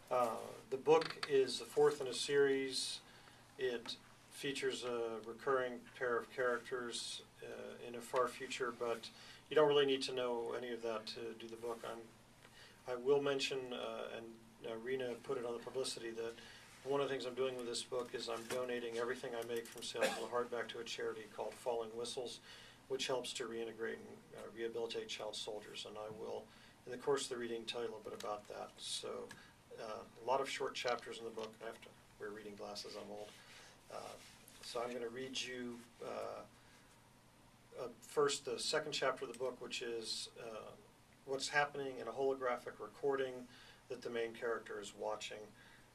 The book is the fourth in a series. It features a recurring pair of characters in a far future, but you don't really need to know any of that to do the book. I will mention, and Rena put it on the publicity, that one of the things I'm doing with this book is I'm donating everything I make from sales of the hardback to a charity called Falling Whistles, which helps to reintegrate and rehabilitate child soldiers. And I will, in the course of the reading, tell you a little bit about that. So a lot of short chapters in the book. I have to wear reading glasses, I'm old. So I'm going to read you first the second chapter of the book, which is what's happening in a holographic recording that the main character is watching.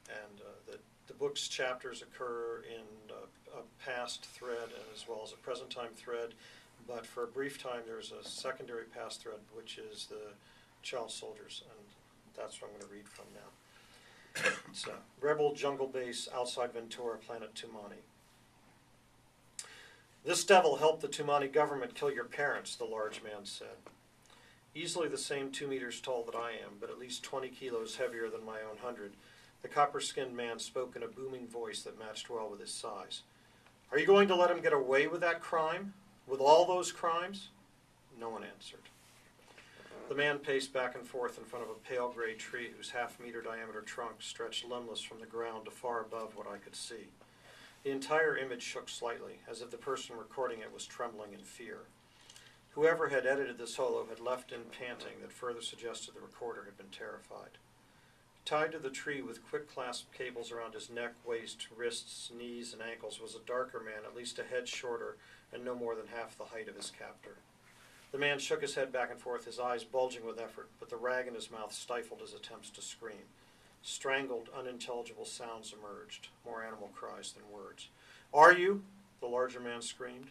And the book's chapters occur in a past thread as well as a present time thread. But for a brief time, there's a secondary past thread, which is the child soldiers. And that's what I'm going to read from now. It's Rebel Jungle Base outside Ventura, planet Tumani. This devil helped the Tumani government kill your parents, the large man said. Easily the same 2 meters tall that I am, but at least 20 kilos heavier than my own 100. The copper-skinned man spoke in a booming voice that matched well with his size. Are you going to let him get away with that crime? With all those crimes? No one answered. The man paced back and forth in front of a pale gray tree whose half-meter diameter trunk stretched limbless from the ground to far above what I could see. The entire image shook slightly, as if the person recording it was trembling in fear. Whoever had edited this holo had left in panting that further suggested the recorder had been terrified. Tied to the tree with quick clasp cables around his neck, waist, wrists, knees, and ankles was a darker man, at least a head shorter and no more than half the height of his captor. The man shook his head back and forth, his eyes bulging with effort, but the rag in his mouth stifled his attempts to scream. Strangled, unintelligible sounds emerged, more animal cries than words. Are you? The larger man screamed.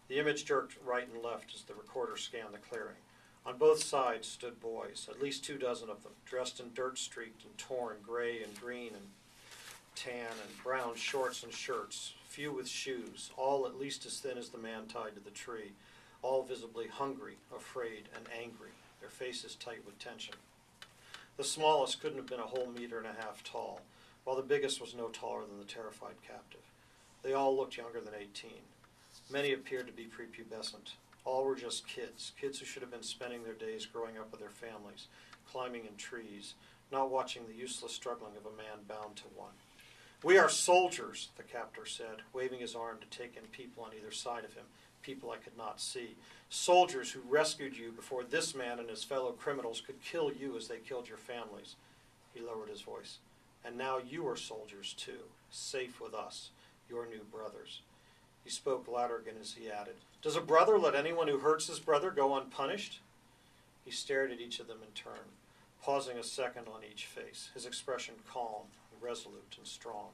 The image jerked right and left as the recorder scanned the clearing. On both sides stood boys, at least 24 of them, dressed in dirt-streaked and torn gray and green and tan and brown shorts and shirts, few with shoes, all at least as thin as the man tied to the tree, all visibly hungry, afraid, and angry, their faces tight with tension. The smallest couldn't have been a whole 1.5 meters tall, while the biggest was no taller than the terrified captive. They all looked younger than 18. Many appeared to be prepubescent. All were just kids who should have been spending their days growing up with their families, climbing in trees, not watching the useless struggling of a man bound to one. We are soldiers, the captor said, waving his arm to take in people on either side of him, people I could not see. Soldiers who rescued you before this man and his fellow criminals could kill you as they killed your families. He lowered his voice. And now you are soldiers too, safe with us, your new brothers. He spoke louder again as he added, Does a brother let anyone who hurts his brother go unpunished? He stared at each of them in turn, pausing a second on each face, his expression calm, resolute, and strong.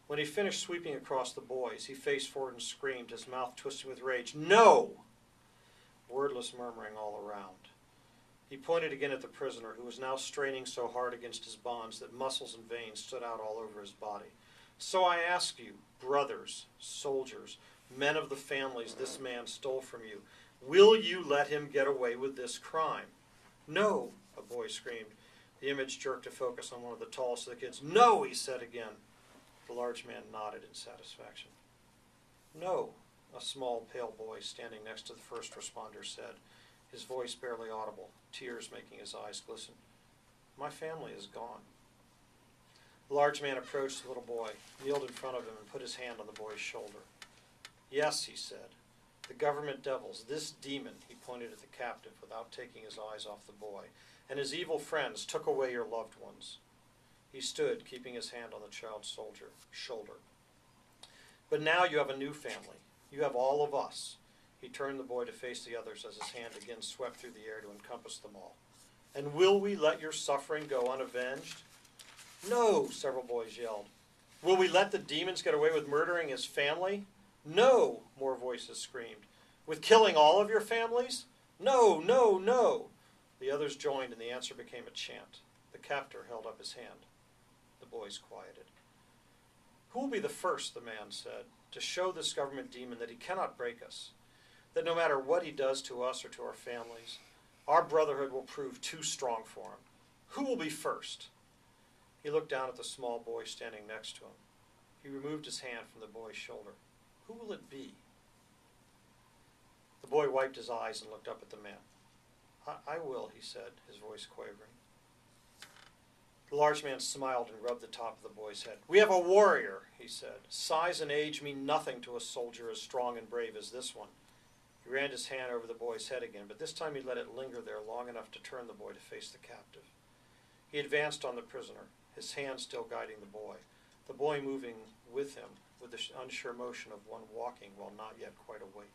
When he finished sweeping across the boys, he faced forward and screamed, his mouth twisting with rage, No! Wordless murmuring all around. He pointed again at the prisoner, who was now straining so hard against his bonds that muscles and veins stood out all over his body. So I ask you, brothers, soldiers, men of the families this man stole from you, will you let him get away with this crime? No, a boy screamed. The image jerked to focus on one of the tallest of the kids. No, he said again. The large man nodded in satisfaction. No, a small, pale boy standing next to the first responder said, his voice barely audible, tears making his eyes glisten. My family is gone. The large man approached the little boy, kneeled in front of him, and put his hand on the boy's shoulder. Yes, he said, the government devils, this demon, he pointed at the captive without taking his eyes off the boy, and his evil friends took away your loved ones. He stood, keeping his hand on the child's shoulder. But now you have a new family. You have all of us. He turned the boy to face the others as his hand again swept through the air to encompass them all. And will we let your suffering go unavenged? No, several boys yelled. Will we let the demons get away with murdering his family? No, more voices screamed. With killing all of your families? No, no, no. The others joined, and the answer became a chant. The captor held up his hand. The boys quieted. Who will be the first, the man said, to show this government demon that he cannot break us, that no matter what he does to us or to our families, our brotherhood will prove too strong for him? Who will be first? He looked down at the small boy standing next to him. He removed his hand from the boy's shoulder. Who will it be? The boy wiped his eyes and looked up at the man. I will, he said, his voice quavering. The large man smiled and rubbed the top of the boy's head. We have a warrior, he said. Size and age mean nothing to a soldier as strong and brave as this one. He ran his hand over the boy's head again, but this time he let it linger there long enough to turn the boy to face the captive. He advanced on the prisoner, his hand still guiding the boy moving with him with the unsure motion of one walking while not yet quite awake.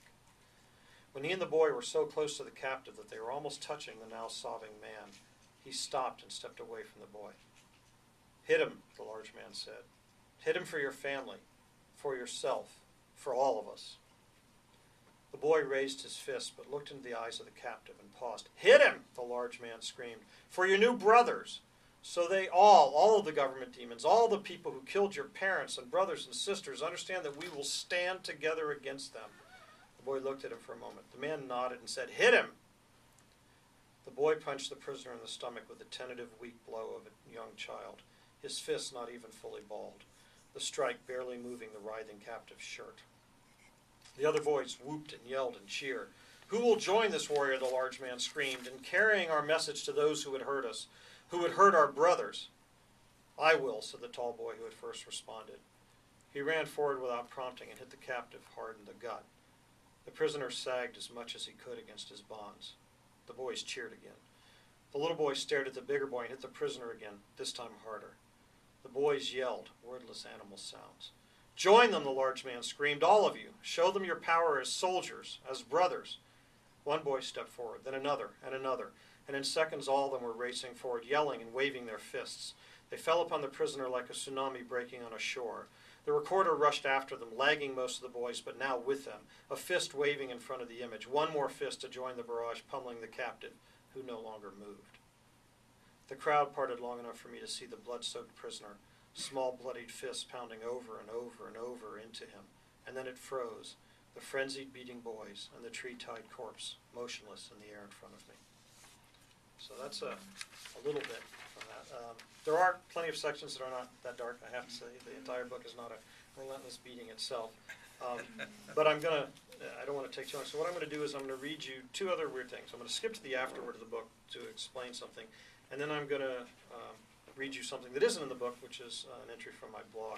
When he and the boy were so close to the captive that they were almost touching the now sobbing man, he stopped and stepped away from the boy. Hit him, the large man said. Hit him for your family, for yourself, for all of us. The boy raised his fist but looked into the eyes of the captive and paused. Hit him, the large man screamed, for your new brothers. So they all of the government demons, all the people who killed your parents and brothers and sisters, understand that we will stand together against them. The boy looked at him for a moment. The man nodded and said, hit him. The boy punched the prisoner in the stomach with a tentative, weak blow of a young child, his fist not even fully balled, the strike barely moving the writhing captive's shirt. The other boys whooped and yelled and cheered. Who will join this warrior, the large man screamed, in carrying our message to those who would hurt us, who would hurt our brothers? I will, said the tall boy who had first responded. He ran forward without prompting and hit the captive hard in the gut. The prisoner sagged as much as he could against his bonds. The boys cheered again. The little boy stared at the bigger boy and hit the prisoner again, this time harder. The boys yelled, wordless animal sounds. Join them, the large man screamed, all of you. Show them your power as soldiers, as brothers. One boy stepped forward, then another, and in seconds all of them were racing forward, yelling and waving their fists. They fell upon the prisoner like a tsunami breaking on a shore. The recorder rushed after them, lagging most of the boys, but now with them, a fist waving in front of the image, one more fist to join the barrage pummeling the captive, who no longer moved. The crowd parted long enough for me to see the blood-soaked prisoner, small bloodied fists pounding over and over and over into him, and then it froze, the frenzied beating boys and the tree-tied corpse motionless in the air in front of me. So that's a little bit from that. There are plenty of sections that are not that dark, I have to say. The entire book is not a relentless beating itself. But I don't want to take too long. So what I'm going to do is I'm going to read you two other weird things. I'm going to skip to the afterword of the book to explain something, and then I'm going to read you something that isn't in the book, which is an entry from my blog.